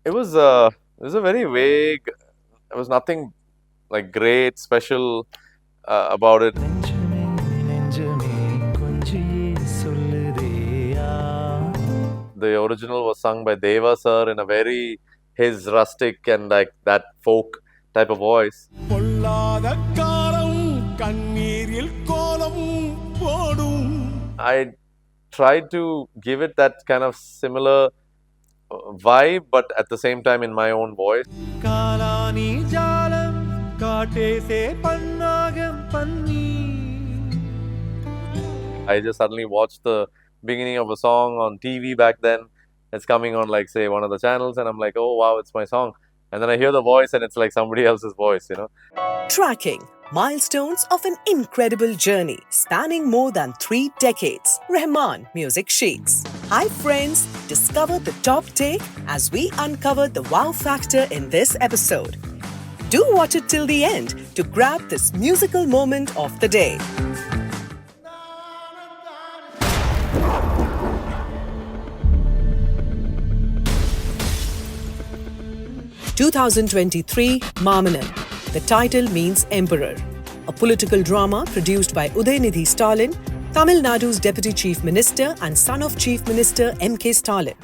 It was a very vague. There was nothing like great, special about it. நெஞ்சமே நெஞ்சமே கொஞ்சியே சொல்லுதேயா. The original was sung by Deva sir in a very his rustic and like that folk type of voice. பொல்லாத காலம் கண்ணீரில் கோலம் போடும். I tried to give it that kind of similar vibe, but at the same time in my own voice. కాలాని జాలం కాటేసే పన్నాగం పన్నీ. I just suddenly watched the beginning of a song on TV back then. It's coming on like say one of the channels, and I'm like, oh wow, it's my song. And then I hear the voice, and it's like somebody else's voice, you know. Tracking milestones of an incredible journey spanning more than 3 decades. Rahman Music Shakes. Hi friends, discover the top take as we uncover the wow factor in this episode. Do watch it till the end to grab this musical moment of the day. 2023 Maamannan. The title means Emperor. A political drama produced by Udhayanidhi Stalin, Tamil Nadu's Deputy Chief Minister and son of Chief Minister M.K. Stalin.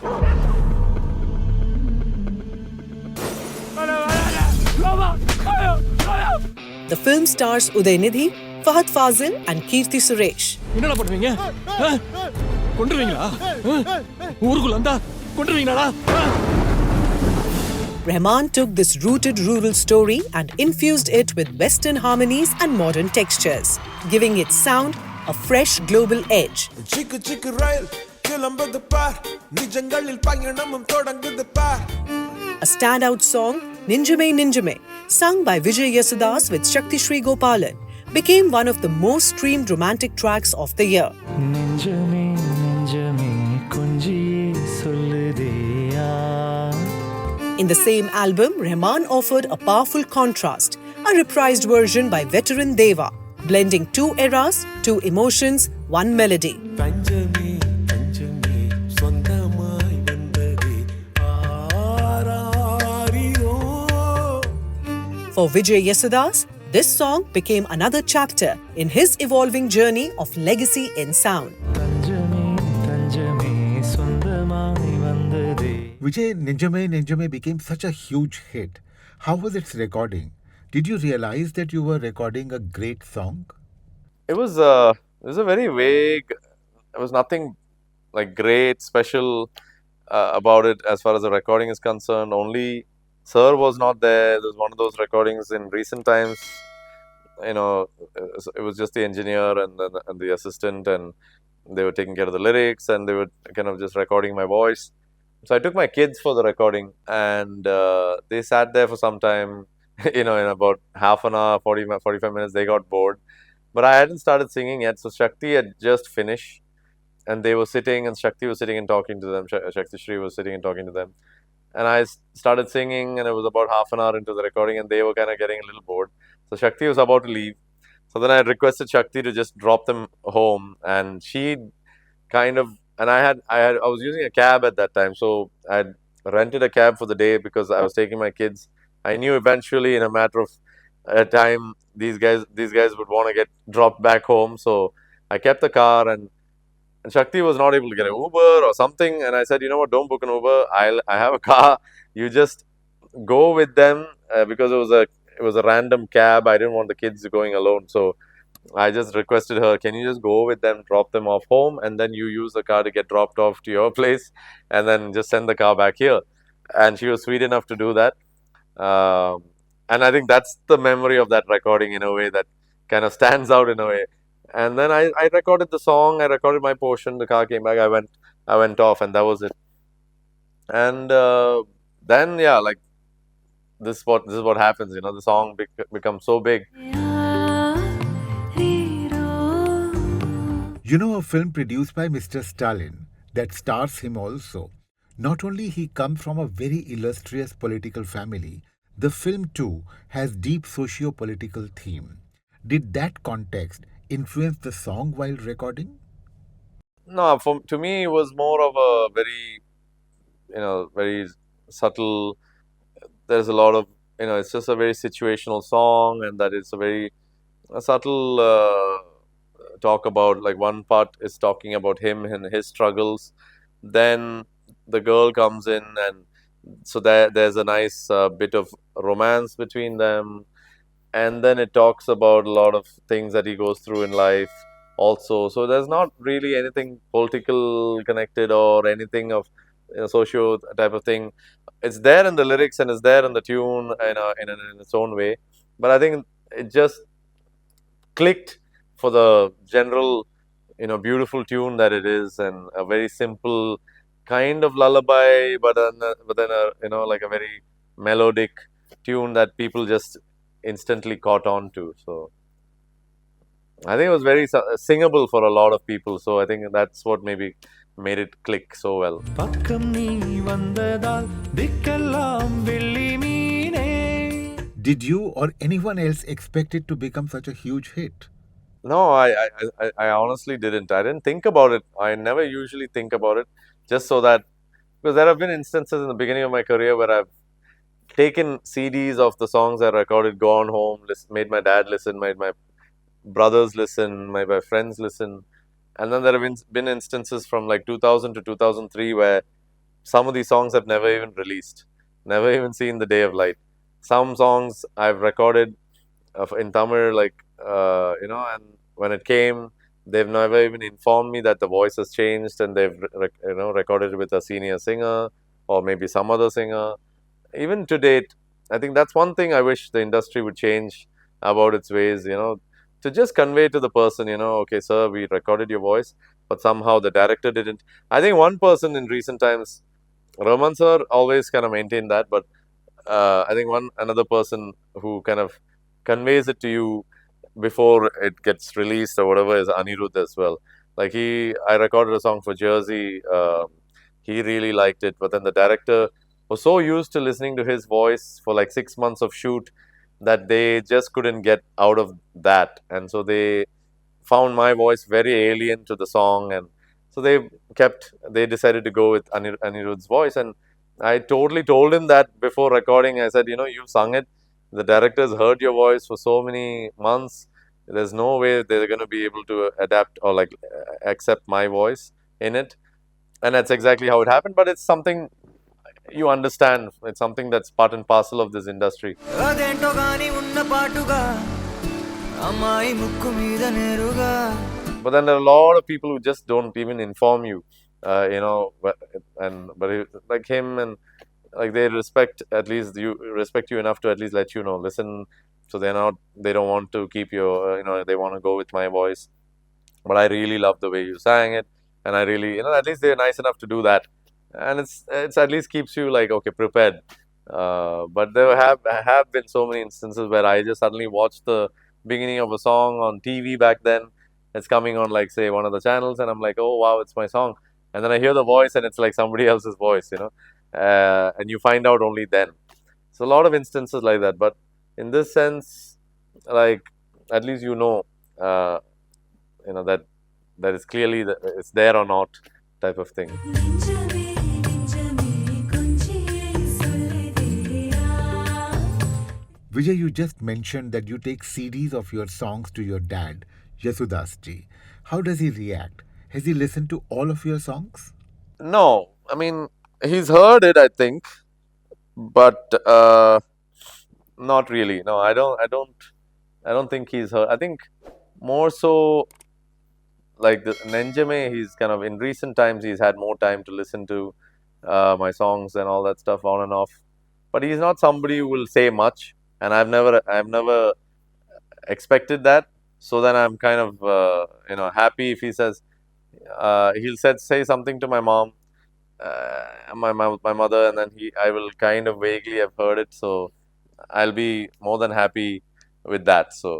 The film stars Udhayanidhi, Fahadh Faasil and Kirti Suresh. என்னடா பண்ணுவீங்க? கொன்றுவீங்களா? ஊருக்குள்ள வந்தா கொன்றுவீங்களாடா? Rahman took this rooted rural story and infused it with Western harmonies and modern textures, giving its sound a fresh global edge. Chiku chiku rail kilambadu par nijangalil payanamum thodangudhu par. A standout song, Nenjame Nenjame, sung by Vijay Yesudas with Shakthisree Gopalan, became one of the most streamed romantic tracks of the year. நெஞ்சமே நெஞ்சமே கொஞ்சியே சொல்லுதேயா. In the same album, Rahman offered a powerful contrast, a reprised version by veteran Deva, blending 2 eras, 2 emotions, 1 melody. Tanjame tanjame sondamai vandade aarariro. For Vijay Yesudas, this song became another chapter in his evolving journey of legacy in sound. தஞ்சமே தஞ்சமே சொந்தமாய் வந்ததே. Vijay, Nenjame Nenjame became such a huge hit. How was its recording? Did you realize that you were recording a great song? It was a very vague. There was nothing like great, special about it as far as the recording is concerned. Only Sir was not there. It was one of those recordings in recent times. You know, it was just the engineer and the assistant, and they were taking care of the lyrics, and they were kind of just recording my voice. So I took my kids for the recording, and they sat there for some time. You know, in about half an hour, 45 minutes, they got bored. But I hadn't started singing yet, so Shakti had just finished, and they were sitting, and Shakti was sitting and talking to them. Shakthisree was sitting and talking to them, and I started singing, and it was about half an hour into the recording, and they were kind of getting a little bored. So Shakti was about to leave, so then I requested Shakti to just drop them home, and she kind of, and I was using a cab at that time, so I rented a cab for the day because I was taking my kids. I knew eventually, in a matter of time, these guys would want to get dropped back home. So I kept the car, and Shakti was not able to get an Uber or something. And I said, you know what, don't book an Uber. I have a car. You just go with them because it was a random cab. I didn't want the kids going alone. So I just requested her, can you just go with them, drop them off home, and then you use the car to get dropped off to your place, and then just send the car back here. And she was sweet enough to do that. And I think that's the memory of that recording in a way that kind of stands out in a way. And then I recorded the song, I recorded my portion, the car came back, I went off, and that was it. And then yeah, like this is what happens, you know, the song becomes so big. You know, a film produced by Mr. Stalin that stars him also. Not only he comes from a very illustrious political family, the film too has deep socio-political theme. Did that context influence the song while recording? No, to me it was more of a very, you know, very subtle. There's a lot of, it's just a very situational song, and that it's a very subtle talk about, like, one part is talking about him and his struggles. Then the girl comes in, and so there's a nice bit of romance between them, and then it talks about a lot of things that he goes through in life also. So there's not really anything political connected or anything of, socio type of thing. It's there in the lyrics and it's there in the tune in its own way, but I think it just clicked for the general, beautiful tune that it is, and a very simple kind of lullaby, but then like a very melodic tune that people just instantly caught on to. So I think it was very singable for a lot of people. So I think that's what maybe made it click so well. பக்கம் நீ வந்ததால் திக்கெல்லாம் வெள்ளி மீனே. Did you or anyone else expect it to become such a huge hit? No, I honestly didn't. I didn't think about it. I never usually think about it, just so that, because there have been instances in the beginning of my career where I've taken CDs of the songs I recorded, gone home, made my dad listen, made my brothers listen, made my friends listen. And then there have been instances from like 2000 to 2003 where some of these songs have never even released, never even seen the day of light. Some songs I've recorded in Tamil, like, and when it came, they've never even informed me that the voice has changed and they've, recorded it with a senior singer or maybe some other singer. Even to date, I think that's one thing I wish the industry would change about its ways, to just convey to the person, okay, sir, we recorded your voice, but somehow the director didn't. I think one person in recent times, Rahman sir, always kind of maintained that, but I think another person who kind of conveys it to you before it gets released or whatever is Anirudh as well. Like, I recorded a song for Jersey. He really liked it, but then the director was so used to listening to his voice for like 6 months of shoot that they just couldn't get out of that, and so they found my voice very alien to the song, and so they decided to go with Anirudh's voice. And I totally told him that before recording. I said, you've sung it, the directors heard your voice for so many months, there's no way they're going to be able to adapt or like accept my voice in it. And that's exactly how it happened, but it's something you understand. It's something that's part and parcel of this industry. అదేంటో గాని ఉన్న పాటుగా అమ్మాయి ముక్కు మీద నేరుగా. But then there are a lot of people who just don't even inform you, but like him, and like they respect you enough to at least let you know, listen. So they don't want to keep your, they want to go with my voice. But I really love the way you sang it, and I really, at least they're nice enough to do that. And it's at least keeps you like, okay, prepared. But there have been so many instances where I just suddenly watch the beginning of a song on TV back then. It's coming on, like, say, one of the channels, and I'm like, oh wow, it's my song. And then I hear the voice and it's like somebody else's voice, and you find out only then. So a lot of instances like that. But in this sense, like, at least uh, that is clearly it's there or not type of thing. Vijay, you just mentioned that you take CDs of your songs to your dad, Yesudas ji. How does he react? Has he listened to all of your songs? No, I mean, he's heard it, I think, but not really. No, I don't think he's heard. I think more so like the Nenjame, he's kind of, in recent times he's had more time to listen to my songs and all that stuff on and off. But he's not somebody who will say much, and I've never expected that. So then I'm kind of happy if he says, he'll say something to my mom, my mother, and then I will kind of vaguely have heard it. So I'll be more than happy with that. So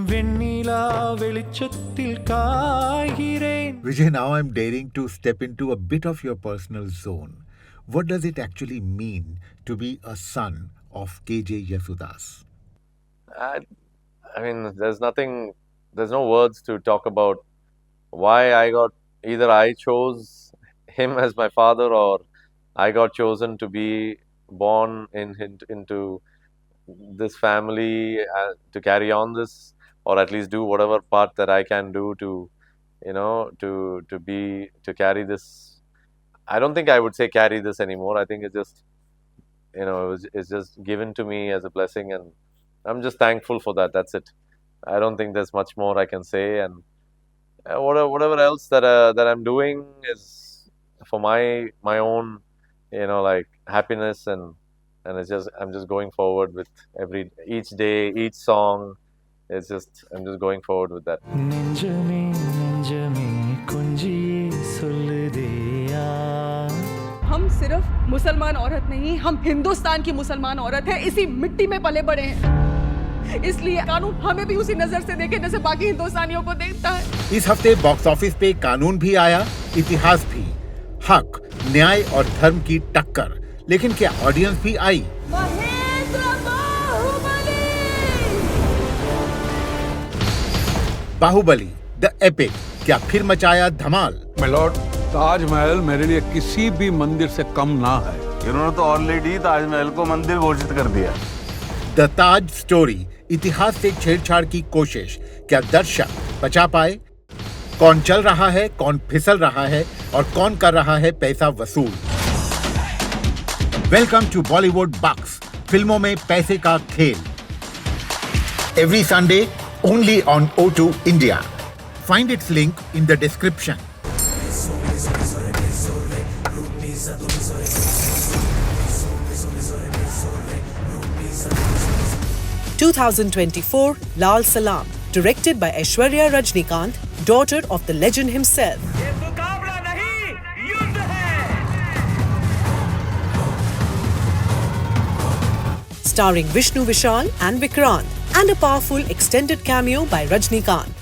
வெண்ணிலா வெளிச்சத்தில் காய்கிறேன். Vijay, now I'm daring to step into a bit of your personal zone. What does it actually mean to be a son of KJ Yesudas? I mean, there's no words to talk about why either I chose him as my father, or I got chosen to be born into this family to carry on this, or at least do whatever part that I can do to, to carry this. I don't think I would say carry this anymore. I think it's just, it's just given to me as a blessing, and I'm just thankful for that. That's it. I don't think there's much more I can say, and whatever else that I'm doing is for my own, like happiness, and it's just I'm just going forward with each day, each song. It's just I'm just going forward with that. Nenjame Nenjame kunjiye soldeya. हम सिर्फ मुसलमान औरत नहीं, हम हिंदुस्तान की मुसलमान औरत है, इसी मिट्टी में पले बड़े हैं, इसलिए कानून हमें भी उसी नजर से देखे जैसे बाकी हिंदुस्तानियों को देखता है। इस हफ्ते बॉक्स ऑफिस पे कानून भी आया, इतिहास भी, हक, न्याय और धर्म की टक्कर, लेकिन क्या ऑडियंस भी आई? बाहुबली द एपिक क्या फिर मचाया धमाल? मिलॉर्ड, ताजमहल मेरे लिए किसी भी मंदिर से कम ना है। इन्होंने तो ऑलरेडी ताजमहल को मंदिर घोषित कर दिया। द ताज स्टोरी, इतिहास से छेड़छाड़ की कोशिश, क्या दर्शक बचा पाए? कौन चल रहा है, कौन फिसल रहा है और कौन कर रहा है पैसा वसूल? वेलकम टू बॉलीवुड बक्स, फिल्मों में पैसे का खेल। Every Sunday only on O2 India. Find its link in the description. (2024) Lal Salaam, directed by Aishwarya Rajinikanth, daughter of the legend himself. Starring Vishnu Vishal and Vikranth, and a powerful extended cameo by Rajinikanth.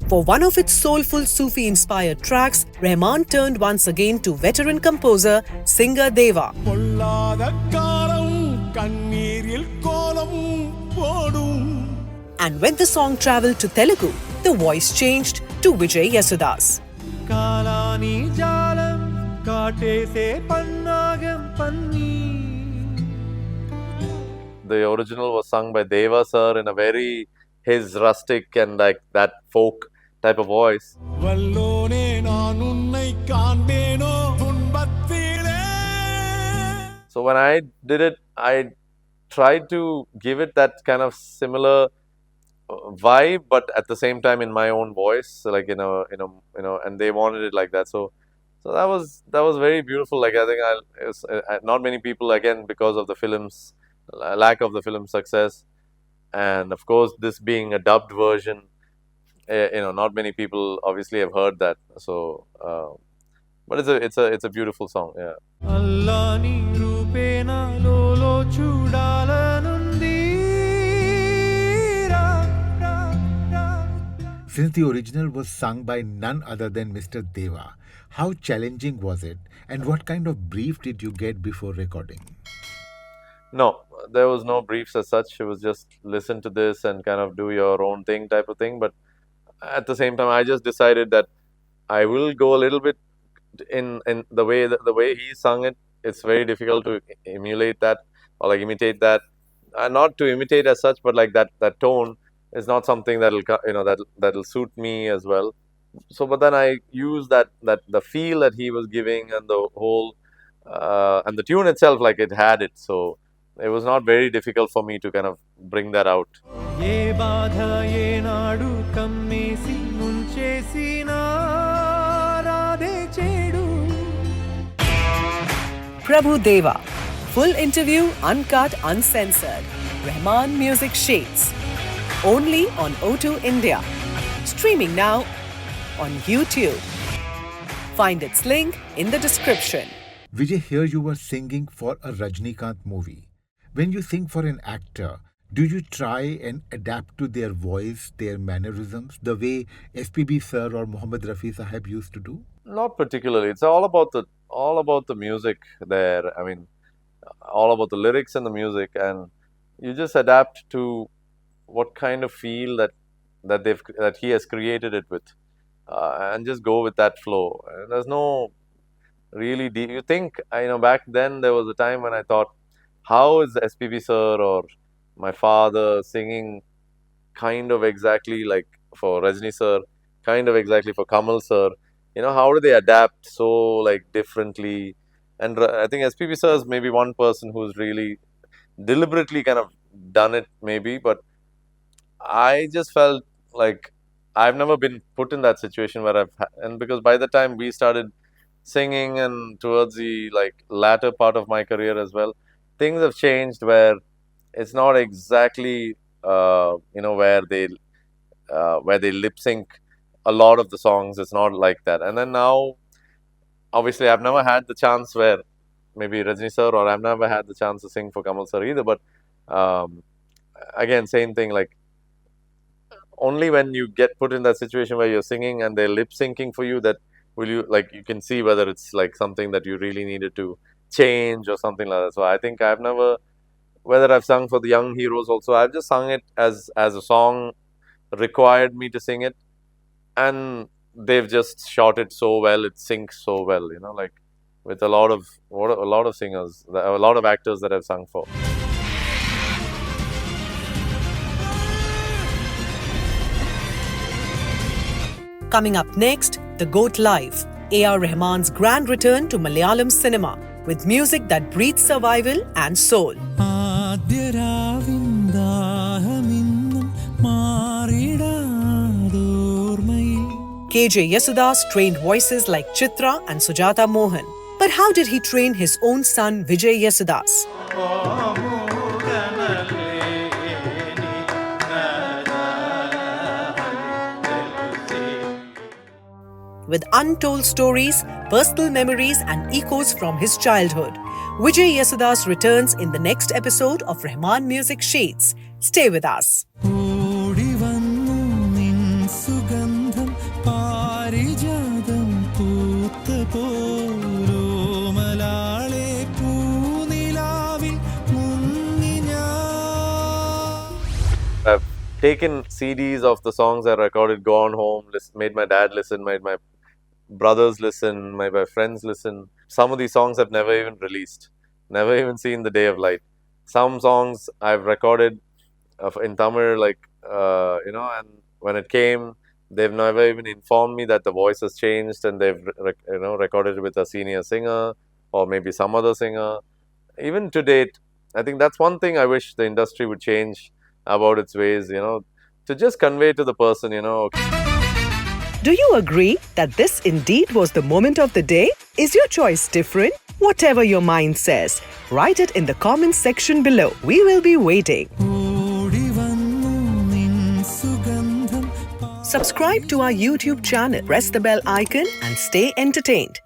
For one of its soulful Sufi-inspired tracks, Rahman turned once again to veteran composer, singer Deva. And when the song travelled to Telugu, the voice changed to Vijay Yesudas. The original was sung by Deva sir in a very his rustic and like that folk type of voice. So when I did it, I tried to give it that kind of similar vibe, but at the same time in my own voice, like and they wanted it like that. So that was very beautiful. Like I think not many people, again, because of the film's lack of the film success, and of course this being a dubbed version, not many people obviously have heard that. So, but it's a beautiful song. Yeah. Since the original was sung by none other than Mr. Deva, how challenging was it, and what kind of brief did you get before recording? No, there was no briefs as such. It was just listen to this and kind of do your own thing type of thing. But at the same time, I just decided that I will go a little bit in the way he sung it. It's very difficult to emulate that or like imitate that. Not to imitate as such, but like that tone is not something that'll suit me as well. So, but then I use that the feel that he was giving and the whole and the tune itself, like it had it. So it was not very difficult for me to kind of bring that out. Prabhu Deva. Full interview, uncut, uncensored. Rahman Music Shakes. Only on O2 India. Streaming now on YouTube. Find its link in the description. Vijay, here you were singing for a Rajinikanth movie. When you sing for an actor, do you try and adapt to their voice, their mannerisms, the way FPB sir or Mohammed Rafi sahab used to do? Not particularly. It's all about the music there. I mean, all about the lyrics and the music, and you just adapt to what kind of feel that he has created it with. and just go with that flow. There's no really deep. You think, back then there was a time when I thought, how is SPB sir or my father singing kind of exactly like for Rajni sir, kind of exactly for Kamal sir? How do they adapt so like differently? And I think SPB sir is maybe one person who's really deliberately kind of done it, maybe, but I just felt like I've never been put in that situation where and because by the time we started singing and towards the like latter part of my career as well, things have changed where it's not exactly where they lip sync a lot of the songs. It's not like that. And then now, obviously, I've never had the chance where maybe Rajni sir or I've never had the chance to sing for Kamal sir either. But again, same thing, like only when you get put in that situation where you're singing and they're lip syncing for you, that you can see whether it's like something that you really needed to change or something like that. So I think I've never, whether I've sung for the young heroes also, I've just sung it as a song required me to sing it, and they've just shot it so well, it syncs so well, like with a lot of singers, a lot of actors that I've sung for. Coming up next, The Goat Life, A.R. Rahman's grand return to Malayalam cinema with music that breathes survival and soul. Vijay Yesudas trained voices like Chitra and Sujata Mohan. But how did he train his own son Vijay Yesudas? With untold stories, personal memories and echoes from his childhood, Vijay Yesudas returns in the next episode of Rahman Music Sheets. Stay with us. I've taken CDs of the songs I recorded, gone home, made my dad listen, made my brothers listen, made my friends listen. Some of these songs I've never even released, never even seen the day of light. Some songs I've recorded in Tamil, and when it came, they've never even informed me that the voice has changed and they've, recorded it with a senior singer or maybe some other singer. Even to date, I think that's one thing I wish the industry would change about its ways, to just convey to the person, Do you agree that this indeed was the moment of the day? Is your choice different? Whatever your mind says, write it in the comments section below. We will be waiting. Subscribe to our YouTube channel, press the bell icon and stay entertained.